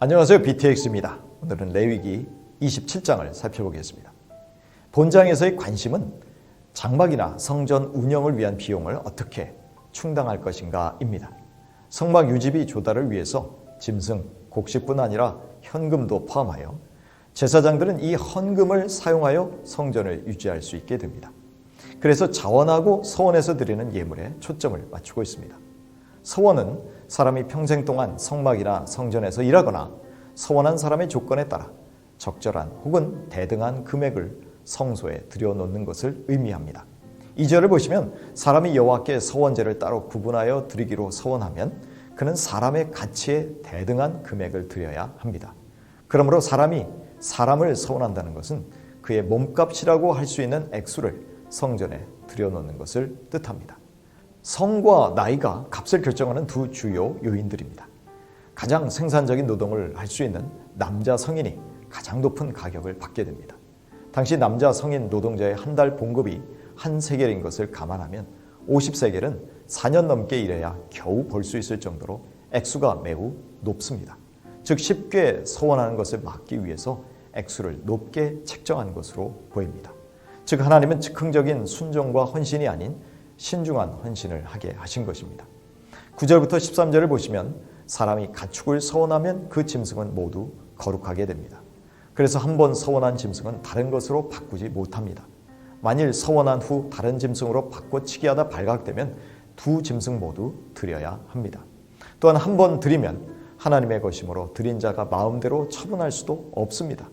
안녕하세요. BTX입니다. 오늘은 레위기 27장을 살펴보겠습니다. 본장에서의 관심은 장막이나 성전 운영을 위한 비용을 어떻게 충당할 것인가입니다. 성막 유지비 조달을 위해서 짐승, 곡식뿐 아니라 현금도 포함하여 제사장들은 이 헌금을 사용하여 성전을 유지할 수 있게 됩니다. 그래서 자원하고 서원에서 드리는 예물에 초점을 맞추고 있습니다. 서원은 사람이 평생 동안 성막이나 성전에서 일하거나 서원한 사람의 조건에 따라 적절한 혹은 대등한 금액을 성소에 들여놓는 것을 의미합니다. 2절을 보시면 사람이 여호와께 서원제를 따로 구분하여 드리기로 서원하면 그는 사람의 가치에 대등한 금액을 드려야 합니다. 그러므로 사람이 사람을 서원한다는 것은 그의 몸값이라고 할 수 있는 액수를 성전에 들여놓는 것을 뜻합니다. 성과 나이가 값을 결정하는 두 주요 요인들입니다. 가장 생산적인 노동을 할 수 있는 남자 성인이 가장 높은 가격을 받게 됩니다. 당시 남자 성인 노동자의 한 달 봉급이 한 세겔인 것을 감안하면 50세겔은 4년 넘게 일해야 겨우 벌 수 있을 정도로 액수가 매우 높습니다. 즉 쉽게 서원하는 것을 막기 위해서 액수를 높게 책정한 것으로 보입니다. 즉 하나님은 즉흥적인 순종과 헌신이 아닌 신중한 헌신을 하게 하신 것입니다. 9절부터 13절을 보시면 사람이 가축을 서원하면 그 짐승은 모두 거룩하게 됩니다. 그래서 한 번 서원한 짐승은 다른 것으로 바꾸지 못합니다. 만일 서원한 후 다른 짐승으로 바꿔치기 하다 발각되면 두 짐승 모두 드려야 합니다. 또한 한 번 드리면 하나님의 것이므로 드린 자가 마음대로 처분할 수도 없습니다.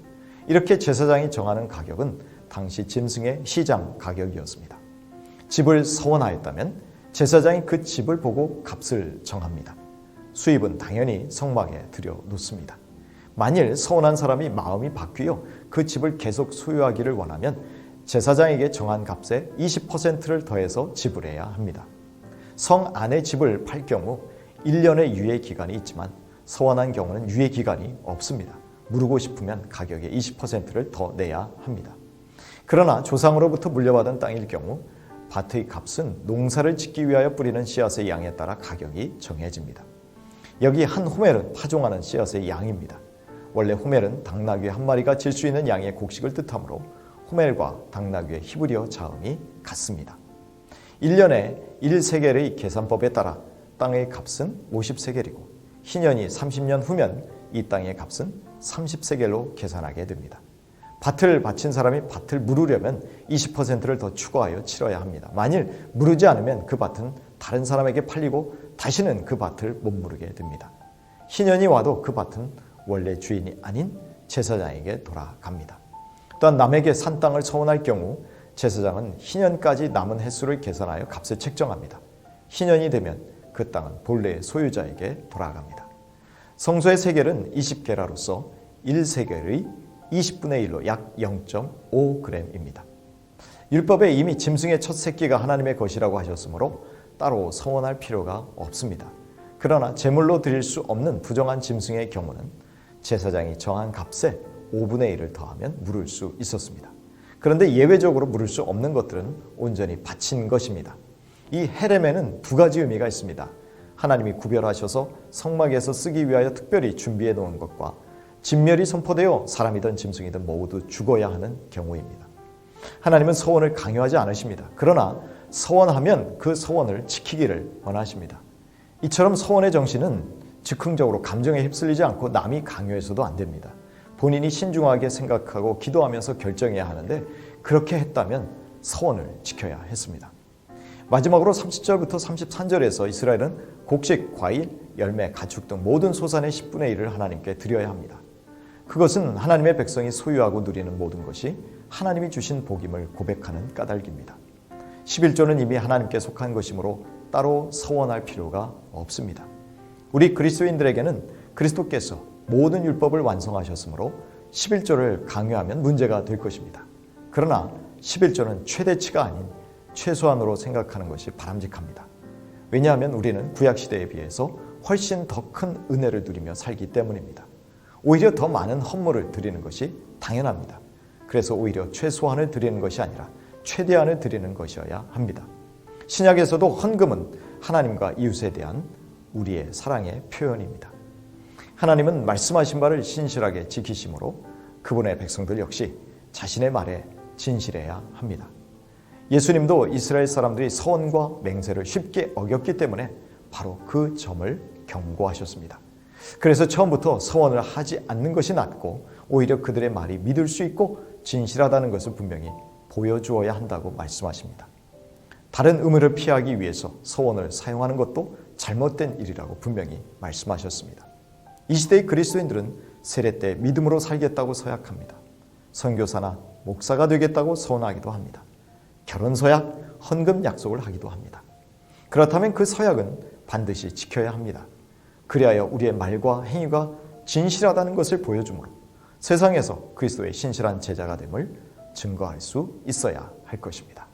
이렇게 제사장이 정하는 가격은 당시 짐승의 시장 가격이었습니다. 집을 서원하였다면 제사장이 그 집을 보고 값을 정합니다. 수입은 당연히 성막에 들여놓습니다. 만일 서원한 사람이 마음이 바뀌어 그 집을 계속 소유하기를 원하면 제사장에게 정한 값의 20%를 더해서 지불해야 합니다. 성 안의 집을 팔 경우 1년의 유예 기간이 있지만 서원한 경우는 유예 기간이 없습니다. 무르고 싶으면 가격의 20%를 더 내야 합니다. 그러나 조상으로부터 물려받은 땅일 경우 밭의 값은 농사를 짓기 위하여 뿌리는 씨앗의 양에 따라 가격이 정해집니다. 여기 한 호멜은 파종하는 씨앗의 양입니다. 원래 호멜은 당나귀 한 마리가 질 수 있는 양의 곡식을 뜻하므로 호멜과 당나귀의 히브리어 자음이 같습니다. 1년에 1세겔의 계산법에 따라 땅의 값은 50세겔이고 희년이 30년 후면 이 땅의 값은 30세겔로 계산하게 됩니다. 밭을 바친 사람이 밭을 무르려면 20%를 더 추가하여 치러야 합니다. 만일 무르지 않으면 그 밭은 다른 사람에게 팔리고 다시는 그 밭을 못 무르게 됩니다. 희년이 와도 그 밭은 원래 주인이 아닌 제사장에게 돌아갑니다. 또한 남에게 산 땅을 서원할 경우 제사장은 희년까지 남은 횟수를 계산하여 값을 책정합니다. 희년이 되면 그 땅은 본래의 소유자에게 돌아갑니다. 성소의 세겔은 20게라로서 1세겔의 20분의 1로 약 0.5g입니다. 율법에 이미 짐승의 첫 새끼가 하나님의 것이라고 하셨으므로 따로 서원할 필요가 없습니다. 그러나 제물로 드릴 수 없는 부정한 짐승의 경우는 제사장이 정한 값에 5분의 1을 더하면 물을 수 있었습니다. 그런데 예외적으로 물을 수 없는 것들은 온전히 바친 것입니다. 이 헤렘에는 두 가지 의미가 있습니다. 하나님이 구별하셔서 성막에서 쓰기 위하여 특별히 준비해 놓은 것과 진멸이 선포되어 사람이든 짐승이든 모두 죽어야 하는 경우입니다. 하나님은 서원을 강요하지 않으십니다. 그러나 서원하면 그 서원을 지키기를 원하십니다. 이처럼 서원의 정신은 즉흥적으로 감정에 휩쓸리지 않고 남이 강요해서도 안 됩니다. 본인이 신중하게 생각하고 기도하면서 결정해야 하는데 그렇게 했다면 서원을 지켜야 했습니다. 마지막으로 30절부터 33절에서 이스라엘은 곡식, 과일, 열매, 가축 등 모든 소산의 10분의 1을 하나님께 드려야 합니다. 그것은 하나님의 백성이 소유하고 누리는 모든 것이 하나님이 주신 복임을 고백하는 까닭입니다. 11조는 이미 하나님께 속한 것이므로 따로 서원할 필요가 없습니다. 우리 그리스도인들에게는 그리스도께서 모든 율법을 완성하셨으므로 11조를 강요하면 문제가 될 것입니다. 그러나 11조는 최대치가 아닌 최소한으로 생각하는 것이 바람직합니다. 왜냐하면 우리는 구약시대에 비해서 훨씬 더 큰 은혜를 누리며 살기 때문입니다. 오히려 더 많은 헌물을 드리는 것이 당연합니다. 그래서 오히려 최소한을 드리는 것이 아니라 최대한을 드리는 것이어야 합니다. 신약에서도 헌금은 하나님과 이웃에 대한 우리의 사랑의 표현입니다. 하나님은 말씀하신 바를 신실하게 지키심으로 그분의 백성들 역시 자신의 말에 진실해야 합니다. 예수님도 이스라엘 사람들이 서원과 맹세를 쉽게 어겼기 때문에 바로 그 점을 경고하셨습니다. 그래서 처음부터 서원을 하지 않는 것이 낫고 오히려 그들의 말이 믿을 수 있고 진실하다는 것을 분명히 보여주어야 한다고 말씀하십니다. 다른 의무를 피하기 위해서 서원을 사용하는 것도 잘못된 일이라고 분명히 말씀하셨습니다. 이 시대의 그리스도인들은 세례 때 믿음으로 살겠다고 서약합니다. 선교사나 목사가 되겠다고 서원하기도 합니다. 결혼 서약, 헌금 약속을 하기도 합니다. 그렇다면 그 서약은 반드시 지켜야 합니다. 그리하여 우리의 말과 행위가 진실하다는 것을 보여주므로 세상에서 그리스도의 신실한 제자가 됨을 증거할 수 있어야 할 것입니다.